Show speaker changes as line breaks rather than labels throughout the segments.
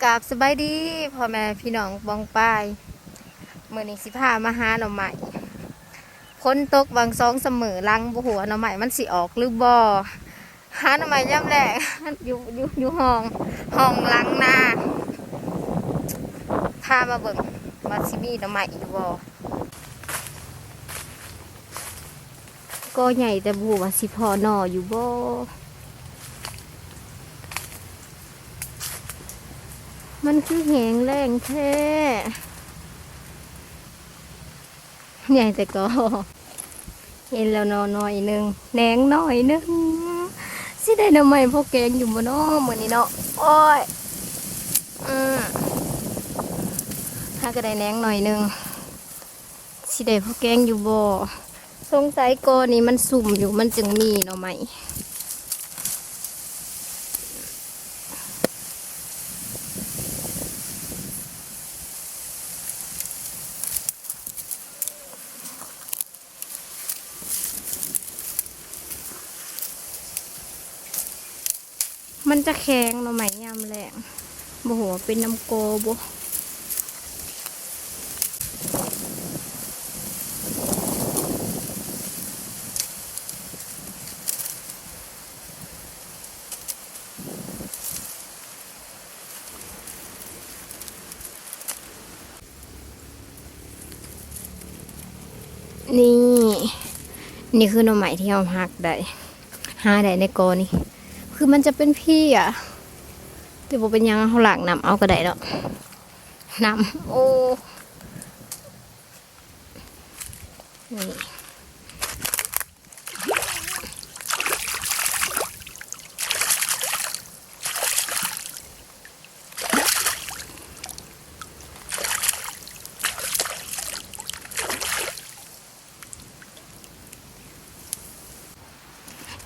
กับสบายดีพ่อแม่พี่น้องบองป้ายมื้อนี้สิพามาหาหน่อไม้ฝนตกบางสองเสมอลังบ่หัวหน่อไม้มันสิออกหรือบ่หาหน่อไม้ย่ำแรกอยู่ห้องลังนาพามาเบิ่งว่าสิมีหน่อไม้อยู่บ่ก็ใหญ่แต่บ่ว่าสิพอหน่ออยู่บ่มันคือแหงแรงแท้ใหญ่แต่ก็เห็นแล้วนอหน่อยหนึ่งแหนงหน่อยหนึ่งสิได้หน่อไม้พวกแกงอยู่บ่เนาะมื้อนี้เนาะโอ้ยถ้าก็ได้แหนงหน่อยหนึ่งสิได้พวกแกงอยู่บ่สงสัยกอนี้มันสุ่มอยู่มันจึงมีหน่อไม้มันจะแข็งหน่อไม้ยำแรงบ่หัวเป็นน้ำโกบ่นี่คือหน่อไม้ที่เราหักได้หาได้ในกอนี่คือมันจะเป็นพี่อ่ะแต่บ่เป็นยังเขาหลากน้ำเอาก็ได้แล้วน้ำโอ้นี่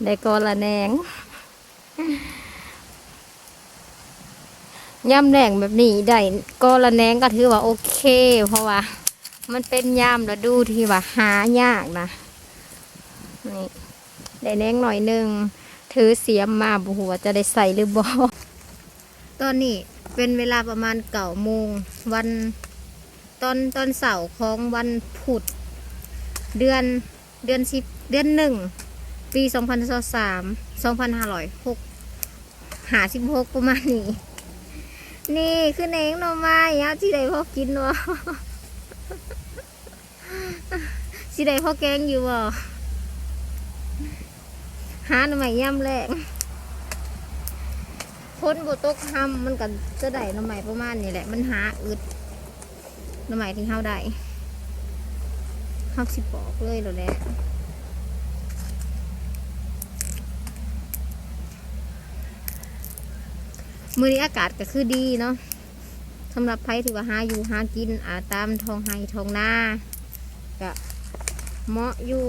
ได้กอละแหนงย่ำแหนงแบบนี้ได้กอละแหนงก็ถือว่าโอเคเพราะว่ามันเป็นย่ำฤดูที่ว่าหายากนะนี่ได้แหนงหน่อยหนึ่งถือเสียมมาบุหัวจะได้ใส่หรือบ่ตอนนี้เป็นเวลาประมาณ9 โมงวันตอนเสาร์ของวันพุธเดือน10 เดือน 1 ปี2556ประมาณนี้นี่คือแหนงหน่อไม้ยาที่ใดพ่อกินวะที่ใดพ่อแกงอยู่วะหาหน่อไม้ย่ำแรงพ้นบุตกห้ำมันก็จะได้หน่อไม้ประมาณนี้แหละมันหาอึดหน่อไม้ที่เฮาได้เฮาสิปอกเลยแล้วแหละมื้อนี้อากาศก็คือดีเนาะสำหรับไผที่ว่าหาอยู่หากินตามท้องไร่ท้องนาก็เหมาะอยู่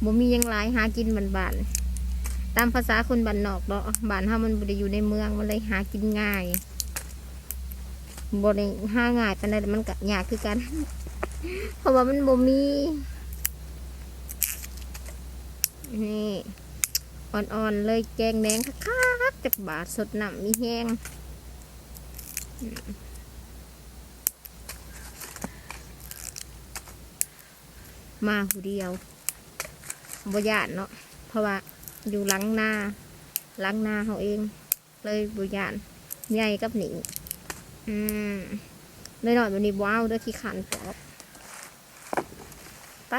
บ่มียังหลายหากินบ้านๆตามภาษาคนบ้านนอกเนาะบ้านเฮามันบ่ได้อยู่ในเมืองมันเลยหากินง่ายบ่ได้หาง่ายปานใดมันก็ยากคือกันเพราะว่ามันบ่มีนี่อ่อนๆเลยแกงแดงคักๆจากบาทสดน้ำมีแห้งมาผู้เดียวบ่ญาติเนาะเพราะว่าอยู่หลังนาเขาเองเลยบ่ญาติใหญ่กับหนิงเลยหน่อยวันนี้ว้าวด้วยขี้ขันปอกไป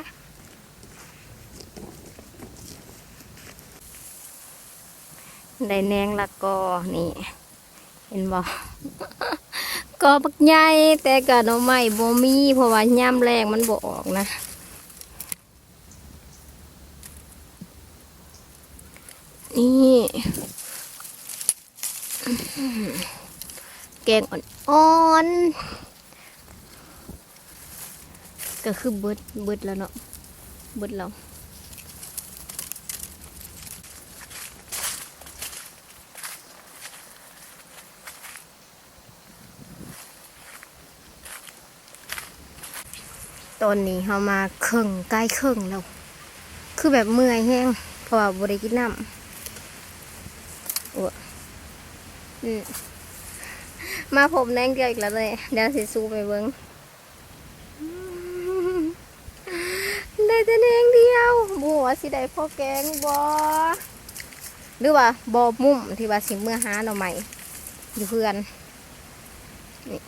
ได้แนงละก็นี่เห็นบ่ก็บักใหญ่แต่ก็หน่อไม้บ่มีเพราะว่าย่ำแรงมันบ่ออกนะนี่แกงอ่อนๆก็คือเบิดแล้วเนาะเบิดแล้วตอนนี้เรามาใกล้ครึ่งแล้วคือแบบเมื่อยแห้งเพราะว่าบ่ได้กินน้ำ อืมมาผมแดงเดียวอีกแล้วเลยเดี๋ยวสิซูไปเบิ้งได้แต่แดงเดียวบัวสิได้พอแกงบอหรือว่าบอมุ่มที่ว่าสิเมื่อหาหน่อใหม่อยู่เพื่อนนี่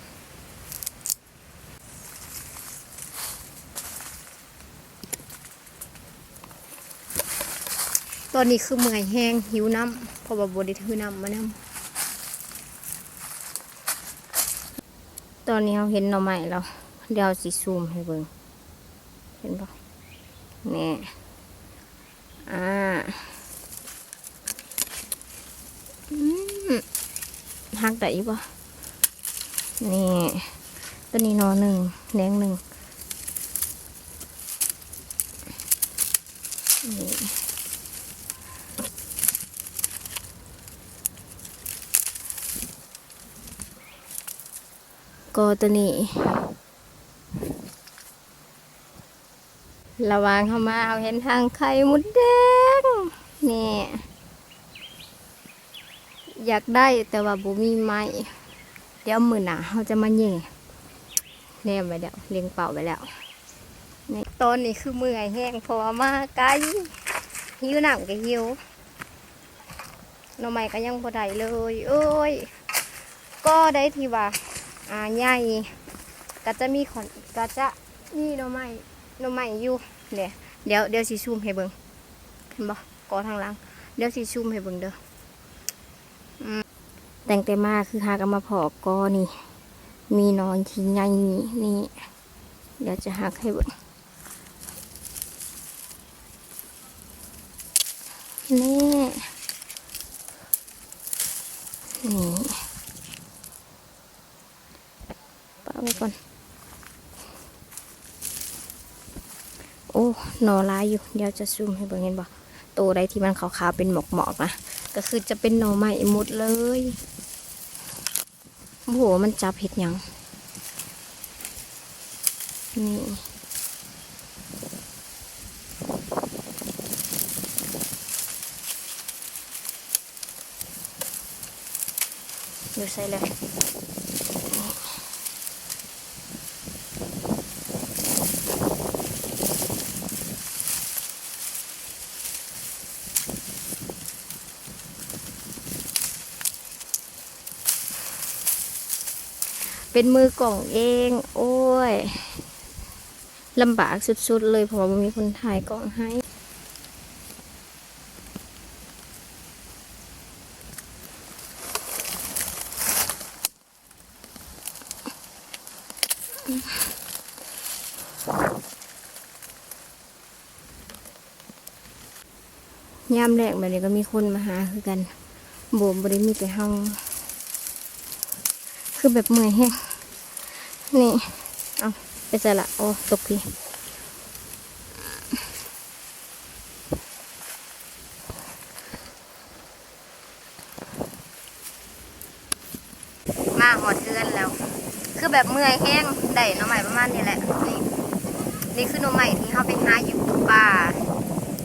ตอนนี้คือเมื่อยแห้งหิวน้ำเพราะว่าบัวได้ถือน้ำมาน้ำตอนนี้เราเห็นหน่อใหม่แล้วเดี๋ยวสิซูมให้เบิ่งเห็นปะนี่หักได้ปะนี่ตัวนี้หนอหนึ่งแหนงหนึ่งนี่ก็ตัวนี้ระวังเข้ามาเอาเห็นทางไข่มดแดงนี่อยากได้แต่ว่าบุมีไม้เดี๋ยวมือหนาเขาจะมาแย่แนมไปแล้วเลี้ยงเป่าไปแล้วในตอนนี้คือเมื่อยแห้งเพราะว่ามาไกลหิวหนังก็หิวหน่อไม้ก็ยังพอได้เลยเอ้ยก็ได้ที่ว่าใหญ่ก็จะมีขอนก็จะมีหน่อไม้อยู่เนี่ยเดี๋ยวสิซูมให้เบิ่งเห็นบ่กอทางหลังเดี๋ยวสิซูมให้เบิ่งเด้อแต่งแต่มาคือหากันมาพอกอนี่มีนอนที่ใหญ่นี่เดี๋ยวจะหักให้เบิ่งนี่ป้าไว้ก่อนโอ้หนอลายอยู่เดี๋ยวจะซูมให้เบิ่งเห็นบ่โตได้ที่มันขาวๆเป็นหมอกๆนะก็คือจะเป็นหน่อไม้หมดเลยโอ้โหมันจับเห็ดยังนี่ดูใส่เลยเป็นมือกล่องเองโอ้ยลำบากสุดๆเลยเพราะว่ามีคนถ่ายกล่องให้ยามแรกแบบนี้ก็มีคนมาหาคือกันโบมบริมีแต่ห้องคือแบบเมื่อยแห้งนี่เอาไปใส่ละโอ้ตกพี่มาหอดเดือนแล้วคือแบบเมื่อยแห้งได้หน่อใหม่ประมาณนี้แหละนี่คือหน่อใหม่ที่เขาไปหาอยู่ป่า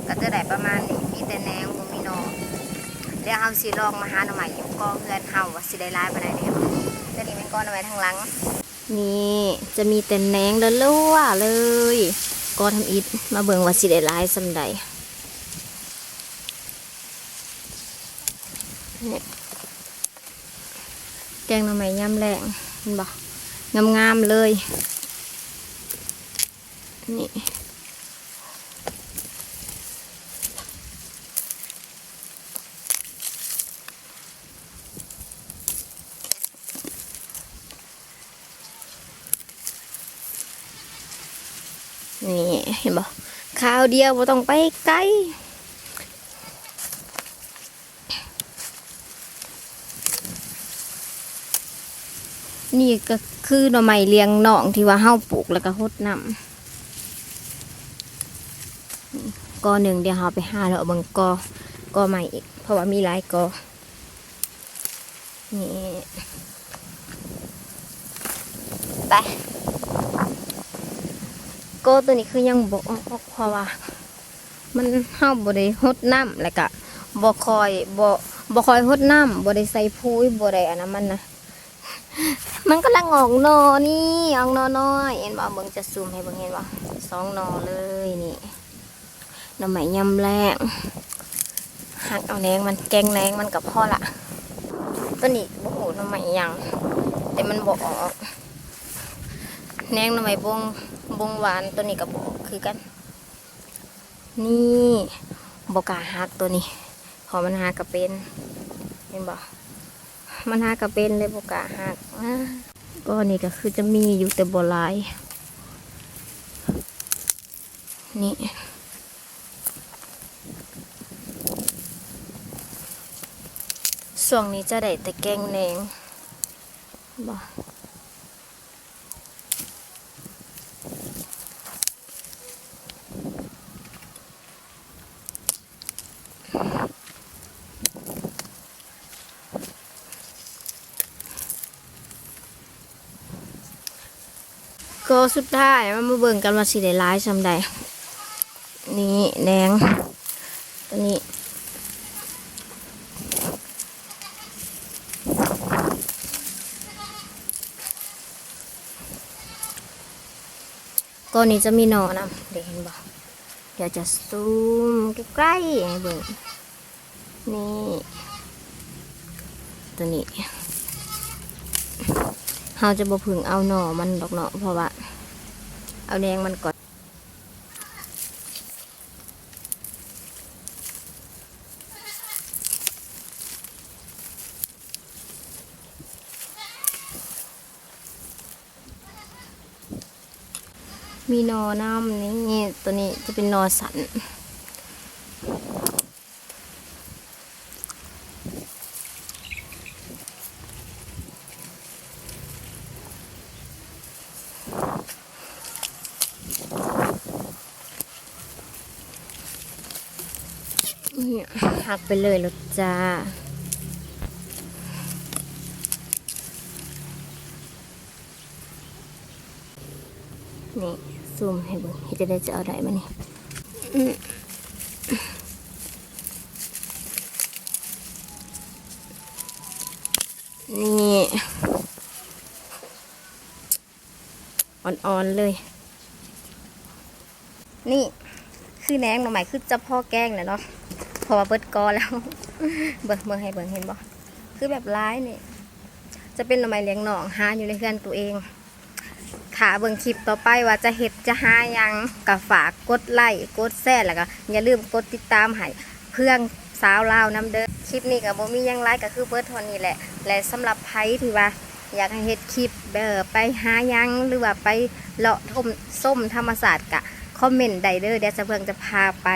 ก็จะได้ประมาณนี้มีแต่แนงมีนอเดี๋ยวเขาสิลองมาหาหน่อใหม่อยู่กอเพื่อนเขาว่าสิได้ลายไปไหนเนี่ยจะนี่เป็นก้อนหน่อใหม่ทางหลังนี่จะมีแต่แหนงแล้วล่วเลยก็ทำอิฐมาเบิ่งว่าสิได้ลายสำใดแกงหน่อไม้ย่ำแรงเห็นบ่งามๆเลยนี่นี่เห็นบ่ข้าวเดียวบ่ต้องไปไกลนี่ก็คือหน่อไม้เลี้ยงหนองที่ว่าเฮาปลูกแล้วก็รดน้ำกอหนึ่งเดี๋ยวเฮาไปหาแล้วเอาบังกอใหม่อีกเพราะว่ามีหลายกอนี่ไปกอตัวนี้คือยังบ่ออกเพราะว่ามันเฮาบ่ได้รดน้ำแล้วก็บ่คอยบ่ บ่คอยหดน้ำบ่ได้ใส่ปุ๋ยบ่ได้อันนั้นมันนะมันกำลังออกหนอนี่ออกหนอน้อยเห็นบ่เบิ่งจะซูมให้เบิ่งเห็นบ่2 หนอเลยนี่หน่อไม้ยำแรงหักเอาแหนงมันแกงแหนงมันกับพ่อละตัวนี้โอ้โหหน่อไม้ยังแต่มันบ่ออกแหนงหน่อไม้บงหวานตัวนี้กับบ่ออกคือกันนี่บ่กล้าหักตัวนี้พอมันหักก็เป็นเห็นบ่มันหักก็เป็นเลยบ่กล้าหักก็นี่ก็คือจะมีอยู่แต่บ่หลายนี่ช่วงนี้จะได้แต่แกงแหนงบ่ก็สุดท้ายมาเบิ่งกันว่าสิได้หลายซำใดนี่แหนงตัวนี้ก็นี้จะมีหนอนำเดี๋ยวเห็นบ่เดี๋ยวจะซูมใกล้ๆให้เบิ่งนี่ตัวนี้เราจะบ่พึ่งเอาหน่อมันดอกเนาะเพราะว่าเอาแดงมันก่อนมีหนอน้ำนี่ตัวนี้จะเป็นหนอสันหักไปเลยลูกจ้านี่ซูมให้เบิ่งจะได้จะเอาได้มานี่นี่อ่อนๆเลยนี่คือแหนงหน่อไม้คือจะพ่อแกงเลยเนาะพอเบิดกอแล้วเบิ่งให้เบิ่งเห็นบ่คือแบบร้ายนี่จะเป็นหน่อไม้เลี้ยงหนองหาอยู่ในเรือนตัวเองถ้าเบิ่งคลิปต่อไปว่าจะเฮ็ดจะหายังก็ฝากกดไลค์กดแชร์แล้วก็อย่าลืมกดติดตามให้เพื่อนสาวลาวนํเด้อคลิปนี้ก็บ่มีหยังหลายก็คือเบิดเท่านี้แหละและสำหรับไผที่ว่าอยากให้เฮ็ดคลิปไปหายังหรือว่าไปเลาะส้มธรรมศาสตร์ก็คอมเมนต์ได้เด้อเดี๋ยวจะเพิ่งจะพาไป